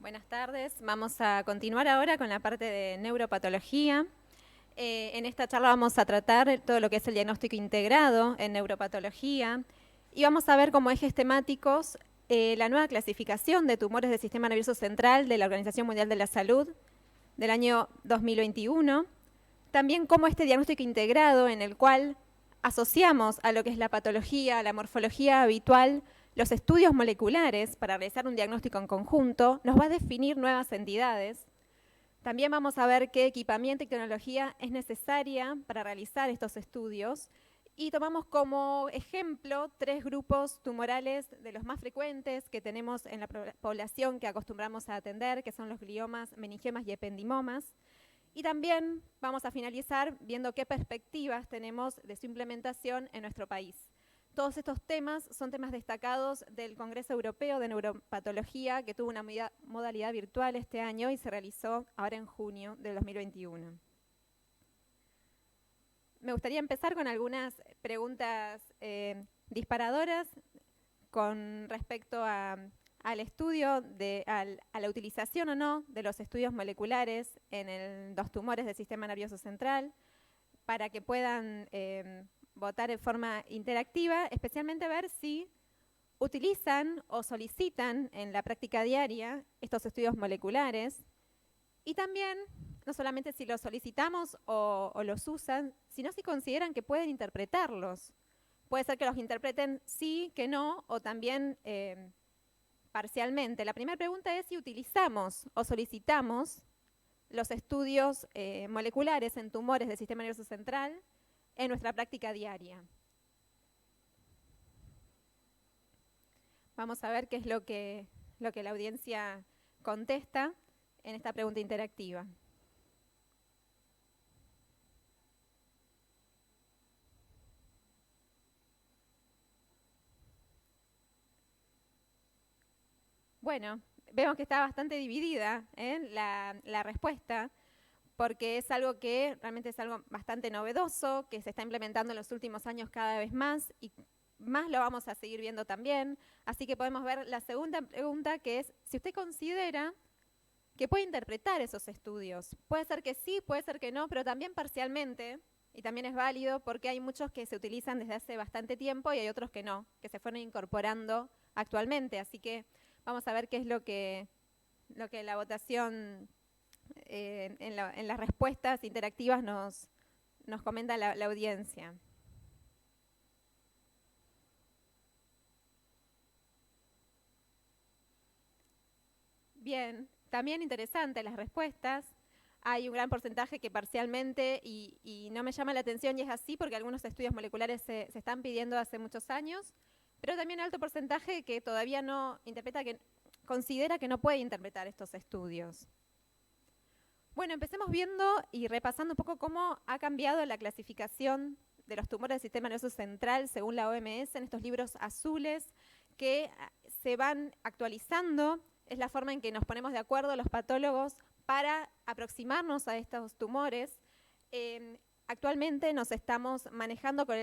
Buenas tardes. Vamos a continuar ahora con la parte de neuropatología. En esta charla vamos a tratar todo lo que es el diagnóstico integrado en neuropatología y vamos a ver como ejes temáticos la nueva clasificación de tumores del sistema nervioso central de la Organización Mundial de la Salud del año 2021. También cómo este diagnóstico integrado en el cual asociamos a lo que es la patología, la morfología habitual, los estudios moleculares para realizar un diagnóstico en conjunto, nos va a definir nuevas entidades. También vamos a ver qué equipamiento y tecnología es necesaria para realizar estos estudios. Y tomamos como ejemplo 3 grupos tumorales de los más frecuentes que tenemos en la población que acostumbramos a atender, que son los gliomas, meningiomas y ependimomas. Y también vamos a finalizar viendo qué perspectivas tenemos de su implementación en nuestro país. Todos estos temas son temas destacados del Congreso Europeo de Neuropatología, que tuvo una modalidad virtual este año y se realizó ahora en junio del 2021. Me gustaría empezar con algunas preguntas disparadoras con respecto al estudio, a la utilización o no de los estudios moleculares en los tumores del sistema nervioso central, para que puedan votar de forma interactiva, especialmente ver si utilizan o solicitan en la práctica diaria estos estudios moleculares y también no solamente si los solicitamos o los usan, sino si consideran que pueden interpretarlos. Puede ser que los interpreten sí, que no, o también parcialmente. La primera pregunta es si utilizamos o solicitamos los estudios moleculares en tumores del sistema nervioso central en nuestra práctica diaria. Vamos a ver qué es lo que la audiencia contesta en esta pregunta interactiva. Bueno, vemos que está bastante dividida la respuesta, porque es algo que realmente es algo bastante novedoso, que se está implementando en los últimos años cada vez más y más lo vamos a seguir viendo también. Así que podemos ver la segunda pregunta, que es si usted considera que puede interpretar esos estudios. Puede ser que sí, puede ser que no, pero también parcialmente, y también es válido porque hay muchos que se utilizan desde hace bastante tiempo y hay otros que no, que se fueron incorporando actualmente. Así que vamos a ver qué es lo que la votación en las respuestas interactivas nos comenta la audiencia. Bien, también interesante las respuestas. Hay un gran porcentaje que parcialmente, y no me llama la atención y es así porque algunos estudios moleculares se están pidiendo hace muchos años, pero también alto porcentaje que todavía no interpreta, que considera que no puede interpretar estos estudios. Bueno, empecemos viendo y repasando un poco cómo ha cambiado la clasificación de los tumores del sistema nervioso central según la OMS en estos libros azules que se van actualizando. Es la forma en que nos ponemos de acuerdo los patólogos para aproximarnos a estos tumores. Actualmente nos estamos manejando con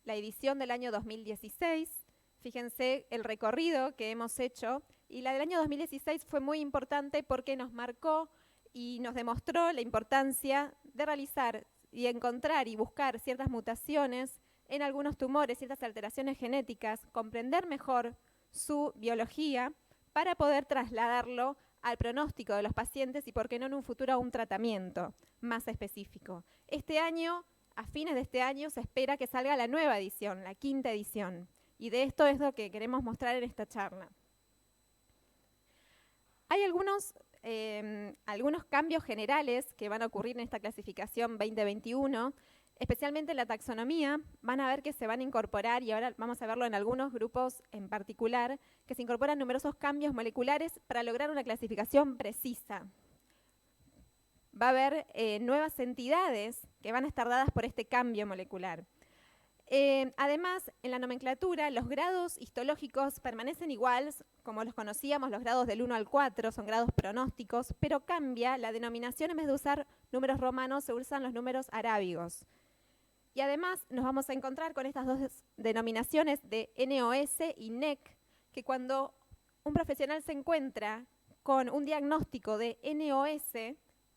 la edición del año 2016. Fíjense el recorrido que hemos hecho. Y la del año 2016 fue muy importante porque nos marcó y nos demostró la importancia de realizar y encontrar y buscar ciertas mutaciones en algunos tumores, ciertas alteraciones genéticas, comprender mejor su biología para poder trasladarlo al pronóstico de los pacientes y, por qué no, en un futuro a un tratamiento más específico. Este año, a fines de este año, se espera que salga la nueva edición, la 5ª edición, y de esto es lo que queremos mostrar en esta charla. Hay algunos cambios generales que van a ocurrir en esta clasificación 2021, especialmente en la taxonomía. Van a ver que se van a incorporar, y ahora vamos a verlo en algunos grupos en particular, que se incorporan numerosos cambios moleculares para lograr una clasificación precisa. Va a haber nuevas entidades que van a estar dadas por este cambio molecular. Además, en la nomenclatura, los grados histológicos permanecen iguales, como los conocíamos, los grados del 1 al 4 son grados pronósticos, pero cambia la denominación. En vez de usar números romanos, se usan los números arábigos. Y además nos vamos a encontrar con estas dos denominaciones de NOS y NEC, que cuando un profesional se encuentra con un diagnóstico de NOS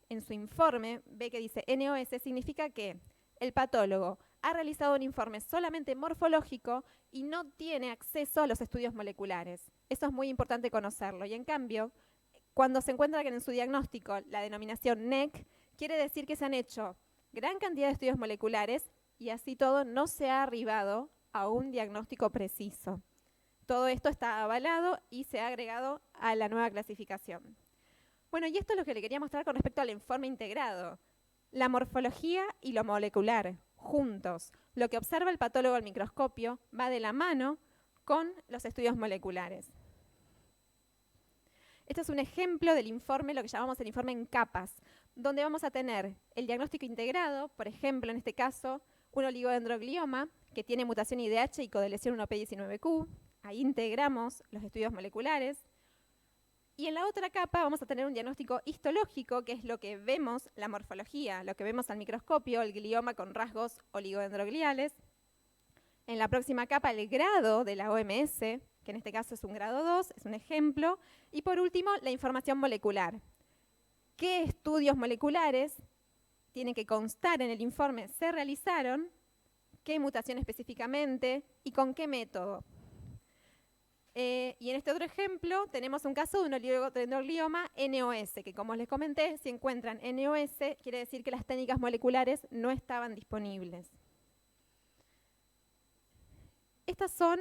en su informe, ve que dice NOS, significa que el patólogo ha realizado un informe solamente morfológico y no tiene acceso a los estudios moleculares. Eso es muy importante conocerlo. Y en cambio, cuando se encuentra que en su diagnóstico la denominación NEC, quiere decir que se han hecho gran cantidad de estudios moleculares y así todo no se ha arribado a un diagnóstico preciso. Todo esto está avalado y se ha agregado a la nueva clasificación. Bueno, y esto es lo que le quería mostrar con respecto al informe integrado. La morfología y lo molecular, juntos. Lo que observa el patólogo al microscopio va de la mano con los estudios moleculares. Este es un ejemplo del informe, lo que llamamos el informe en capas, donde vamos a tener el diagnóstico integrado, por ejemplo, en este caso, un oligodendroglioma que tiene mutación IDH y codeleción 1P19Q. Ahí integramos los estudios moleculares. Y en la otra capa vamos a tener un diagnóstico histológico, que es lo que vemos, la morfología, lo que vemos al microscopio, el glioma con rasgos oligodendrogliales. En la próxima capa, el grado de la OMS, que en este caso es un grado 2, es un ejemplo. Y por último, la información molecular. ¿Qué estudios moleculares tienen que constar en el informe se realizaron? ¿Qué mutación específicamente? ¿Y con qué método? Y en este otro ejemplo tenemos un caso de un oligodendroglioma NOS, que como les comenté, si encuentran NOS, quiere decir que las técnicas moleculares no estaban disponibles. Estas son,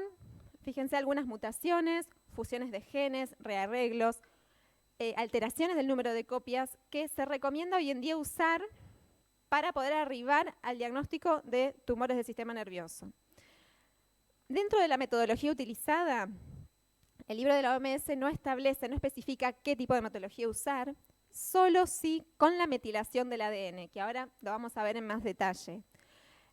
fíjense, algunas mutaciones, fusiones de genes, rearreglos, alteraciones del número de copias que se recomienda hoy en día usar para poder arribar al diagnóstico de tumores del sistema nervioso. Dentro de la metodología utilizada, el libro de la OMS no establece, no especifica qué tipo de metodología usar, solo sí con la metilación del ADN, que ahora lo vamos a ver en más detalle.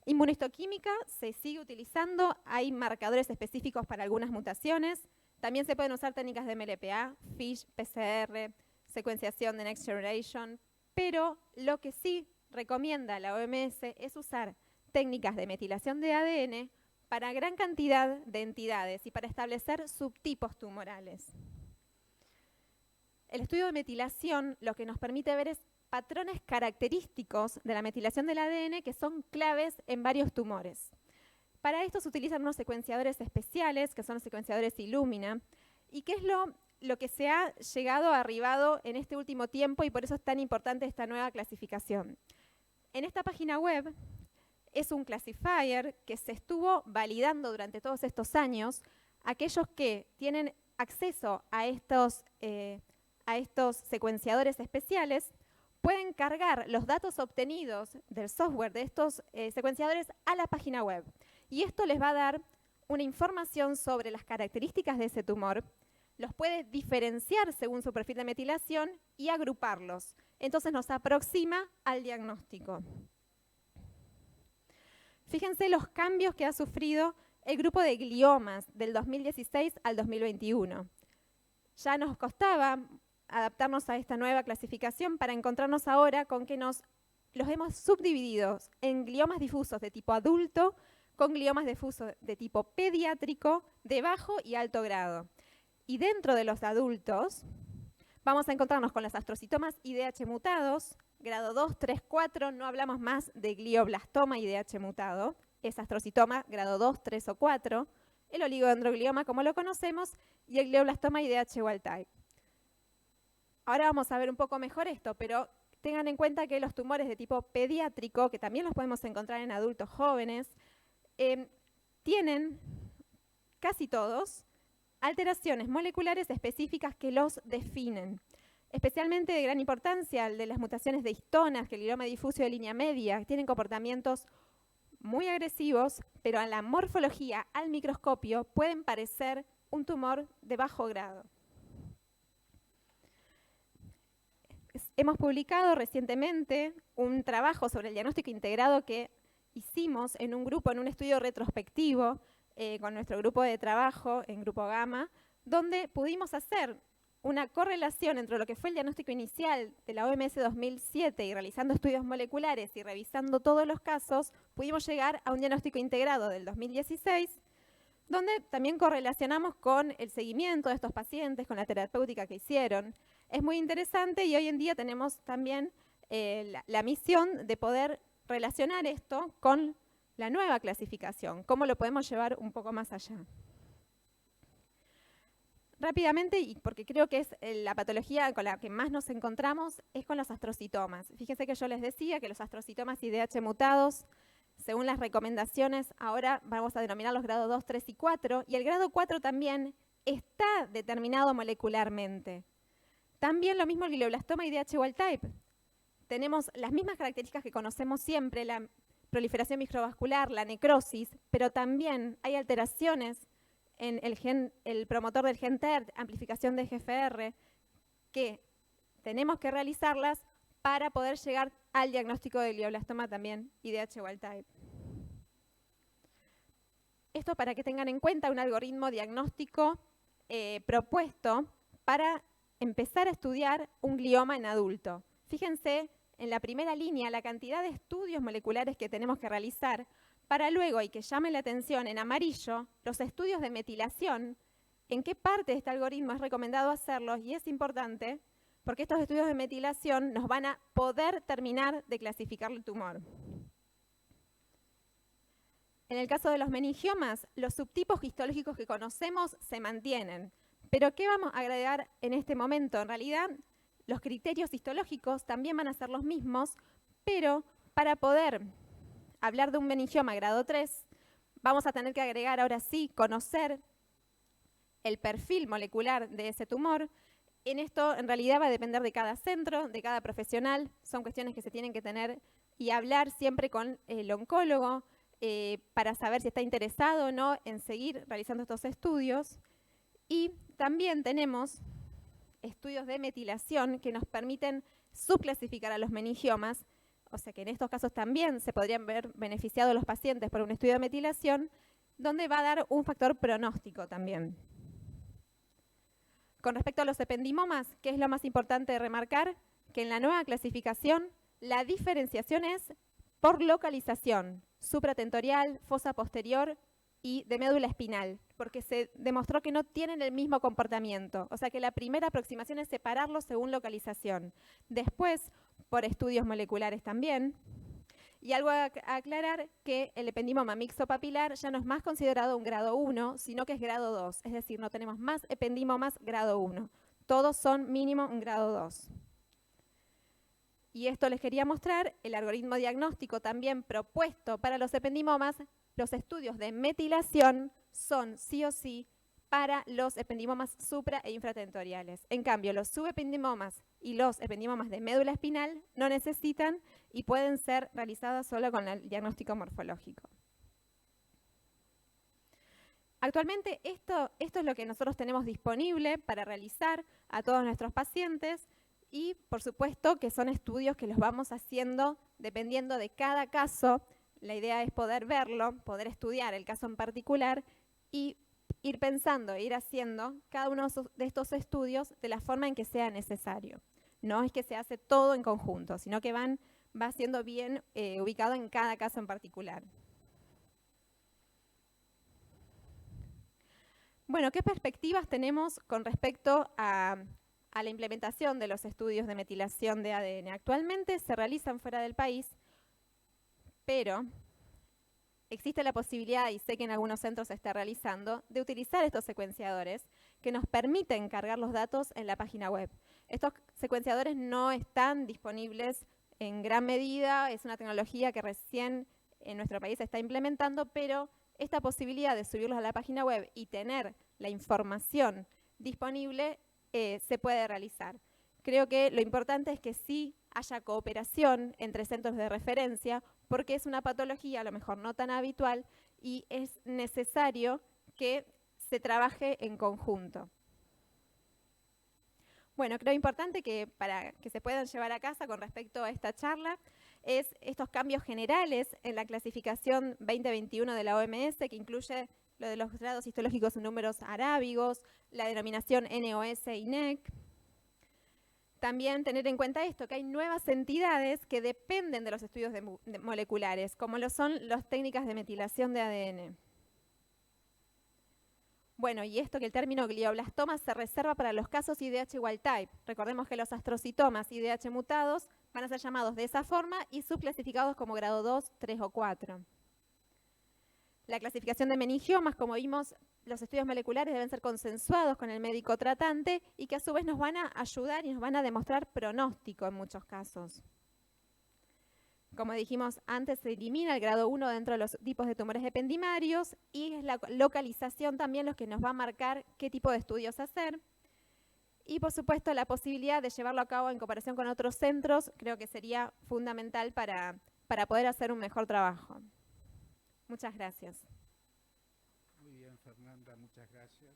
Inmunohistoquímica se sigue utilizando, hay marcadores específicos para algunas mutaciones, también se pueden usar técnicas de MLPA, FISH, PCR, secuenciación de Next Generation, pero lo que sí recomienda la OMS es usar técnicas de metilación de ADN para gran cantidad de entidades y para establecer subtipos tumorales. El estudio de metilación lo que nos permite ver es patrones característicos de la metilación del ADN que son claves en varios tumores. Para esto se utilizan unos secuenciadores especiales, que son los secuenciadores Illumina, y que es lo que se ha llegado arribado en este último tiempo y por eso es tan importante esta nueva clasificación. En esta página web es un classifier que se estuvo validando durante todos estos años. Aquellos que tienen acceso a estos secuenciadores especiales pueden cargar los datos obtenidos del software de estos secuenciadores a la página web. Y esto les va a dar una información sobre las características de ese tumor, los puede diferenciar según su perfil de metilación y agruparlos. Entonces nos aproxima al diagnóstico. Fíjense los cambios que ha sufrido el grupo de gliomas del 2016 al 2021. Ya nos costaba adaptarnos a esta nueva clasificación para encontrarnos ahora con que los hemos subdividido en gliomas difusos de tipo adulto con gliomas difusos de tipo pediátrico de bajo y alto grado. Y dentro de los adultos vamos a encontrarnos con los astrocitomas IDH mutados, grado 2, 3, 4, no hablamos más de glioblastoma IDH mutado, es astrocitoma grado 2, 3 o 4, el oligodendroglioma como lo conocemos y el glioblastoma IDH wild type. Ahora vamos a ver un poco mejor esto, pero tengan en cuenta que los tumores de tipo pediátrico, que también los podemos encontrar en adultos jóvenes, tienen casi todos alteraciones moleculares específicas que los definen. Especialmente de gran importancia el de las mutaciones de histonas, que el glioma difuso de línea media, que tienen comportamientos muy agresivos, pero a la morfología, al microscopio, pueden parecer un tumor de bajo grado. Hemos publicado recientemente un trabajo sobre el diagnóstico integrado que hicimos en un grupo, en un estudio retrospectivo, con nuestro grupo de trabajo, en Grupo Gamma, donde pudimos hacer una correlación entre lo que fue el diagnóstico inicial de la OMS 2007 y realizando estudios moleculares y revisando todos los casos, pudimos llegar a un diagnóstico integrado del 2016, donde también correlacionamos con el seguimiento de estos pacientes, con la terapéutica que hicieron. Es muy interesante y hoy en día tenemos también la misión de poder relacionar esto con la nueva clasificación, cómo lo podemos llevar un poco más allá. Rápidamente, y porque creo que es la patología con la que más nos encontramos, es con los astrocitomas. Fíjense que yo les decía que los astrocitomas IDH mutados, según las recomendaciones, ahora vamos a denominar los grados 2, 3 y 4, y el grado 4 también está determinado molecularmente. También lo mismo el glioblastoma IDH wild type. Tenemos las mismas características que conocemos siempre, la proliferación microvascular, la necrosis, pero también hay alteraciones en el promotor del gen TERT, amplificación de GFR, que tenemos que realizarlas para poder llegar al diagnóstico de glioblastoma también IDH wild type. Esto para que tengan en cuenta un algoritmo diagnóstico propuesto para empezar a estudiar un glioma en adulto. Fíjense en la primera línea la cantidad de estudios moleculares que tenemos que realizar para luego, y que llame la atención en amarillo, los estudios de metilación, en qué parte de este algoritmo es recomendado hacerlos, y es importante porque estos estudios de metilación nos van a poder terminar de clasificar el tumor. En el caso de los meningiomas, los subtipos histológicos que conocemos se mantienen. Pero ¿qué vamos a agregar en este momento? En realidad, los criterios histológicos también van a ser los mismos, pero para poder hablar de un meningioma grado 3, vamos a tener que agregar ahora sí, conocer el perfil molecular de ese tumor. En esto, en realidad, va a depender de cada centro, de cada profesional. Son cuestiones que se tienen que tener y hablar siempre con el oncólogo para saber si está interesado o no en seguir realizando estos estudios. Y también tenemos estudios de metilación que nos permiten subclasificar a los meningiomas, o sea que en estos casos también se podrían ver beneficiados los pacientes por un estudio de metilación, donde va a dar un factor pronóstico también. Con respecto a los ependimomas, ¿qué es lo más importante de remarcar? Que en la nueva clasificación la diferenciación es por localización, supratentorial, fosa posterior y de médula espinal, porque se demostró que no tienen el mismo comportamiento. O sea que la primera aproximación es separarlos según localización. Después, por estudios moleculares también. Y algo a aclarar, que el ependimoma mixopapilar ya no es más considerado un grado 1, sino que es grado 2. Es decir, no tenemos más ependimomas grado 1. Todos son mínimo un grado 2. Y esto les quería mostrar, el algoritmo diagnóstico también propuesto para los ependimomas. Los estudios de metilación son sí o sí para los ependimomas supra e infratentoriales. En cambio, los subependimomas y los ependimomas de médula espinal no necesitan y pueden ser realizadas solo con el diagnóstico morfológico. Actualmente esto es lo que nosotros tenemos disponible para realizar a todos nuestros pacientes y por supuesto que son estudios que los vamos haciendo dependiendo de cada caso. La idea es poder verlo, poder estudiar el caso en particular y ir pensando, ir haciendo cada uno de estos estudios de la forma en que sea necesario. No es que se hace todo en conjunto, sino que va siendo bien ubicado en cada caso en particular. Bueno, ¿qué perspectivas tenemos con respecto a la implementación de los estudios de metilación de ADN? Actualmente se realizan fuera del país, pero existe la posibilidad, y sé que en algunos centros se está realizando, de utilizar estos secuenciadores que nos permiten cargar los datos en la página web. Estos secuenciadores no están disponibles en gran medida, es una tecnología que recién en nuestro país se está implementando, pero esta posibilidad de subirlos a la página web y tener la información disponible se puede realizar. Creo que lo importante es que sí haya cooperación entre centros de referencia, porque es una patología a lo mejor no tan habitual y es necesario que se trabaje en conjunto. Bueno, creo importante que para que se puedan llevar a casa con respecto a esta charla es estos cambios generales en la clasificación 2021 de la OMS, que incluye lo de los grados histológicos en números arábigos, la denominación NOS y NEC. También tener en cuenta esto, que hay nuevas entidades que dependen de los estudios moleculares, como lo son las técnicas de metilación de ADN. Bueno, y esto que el término glioblastoma se reserva para los casos IDH wild type. Recordemos que los astrocitomas IDH mutados van a ser llamados de esa forma y subclasificados como grado 2, 3 o 4. La clasificación de meningiomas, como vimos, los estudios moleculares deben ser consensuados con el médico tratante y que a su vez nos van a ayudar y nos van a demostrar pronóstico en muchos casos. Como dijimos antes, se elimina el grado 1 dentro de los tipos de tumores ependimarios y es la localización también los que nos va a marcar qué tipo de estudios hacer. Y por supuesto la posibilidad de llevarlo a cabo en comparación con otros centros creo que sería fundamental para poder hacer un mejor trabajo. Muchas gracias. Muy bien, Fernanda, muchas gracias.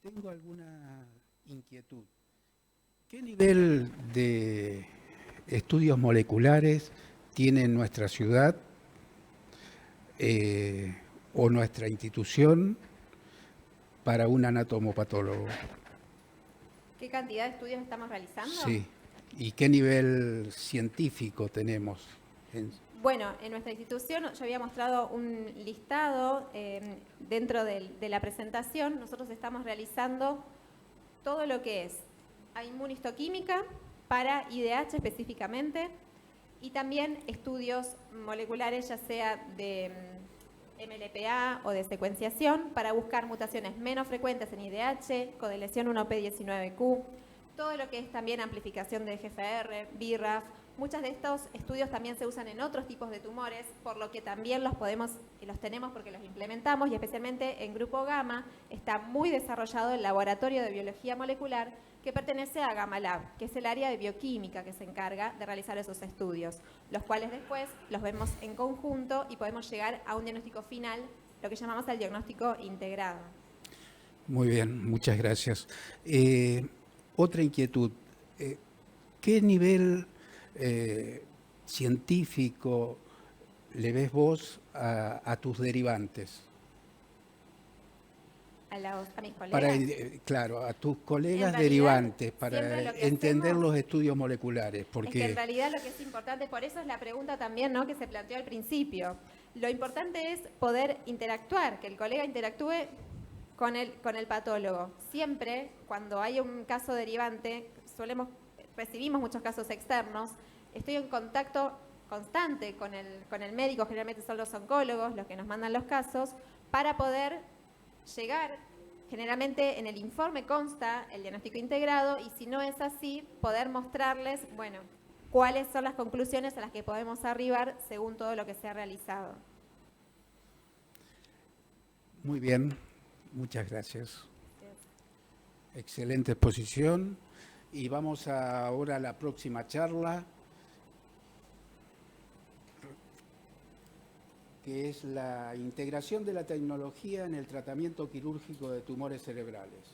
Tengo alguna inquietud. ¿Qué nivel de estudios moleculares tiene nuestra ciudad o nuestra institución para un anatomopatólogo? ¿Qué cantidad de estudios estamos realizando? Sí. ¿Y qué nivel científico tenemos? Bueno, en nuestra institución yo había mostrado un listado dentro de la presentación. Nosotros estamos realizando todo lo que es inmunistoquímica para IDH específicamente y también estudios moleculares ya sea de MLPA o de secuenciación para buscar mutaciones menos frecuentes en IDH, codeleción 1P19Q, todo lo que es también amplificación de GFR, BRAF. Muchos de estos estudios también se usan en otros tipos de tumores, por lo que también los tenemos porque los implementamos y especialmente en Grupo Gamma está muy desarrollado el laboratorio de biología molecular que pertenece a Gamma Lab, que es el área de bioquímica que se encarga de realizar esos estudios, los cuales después los vemos en conjunto y podemos llegar a un diagnóstico final, lo que llamamos el diagnóstico integrado. Muy bien, muchas gracias. Otra inquietud, ¿qué nivel científico le ves vos a tus derivantes? A mis colegas. Claro, a tus colegas derivantes, para entender los estudios moleculares. Porque es que en realidad lo que es importante, por eso es la pregunta también, ¿no?, que se planteó al principio. Lo importante es poder interactuar, que el colega interactúe con el patólogo. Siempre, cuando hay un caso derivante, recibimos muchos casos externos, estoy en contacto constante con el médico, generalmente son los oncólogos los que nos mandan los casos, para poder llegar, generalmente en el informe consta el diagnóstico integrado y si no es así, poder mostrarles, bueno, cuáles son las conclusiones a las que podemos arribar según todo lo que se ha realizado. Muy bien, muchas gracias. Excelente exposición y vamos ahora a la próxima charla, que es la integración de la tecnología en el tratamiento quirúrgico de tumores cerebrales.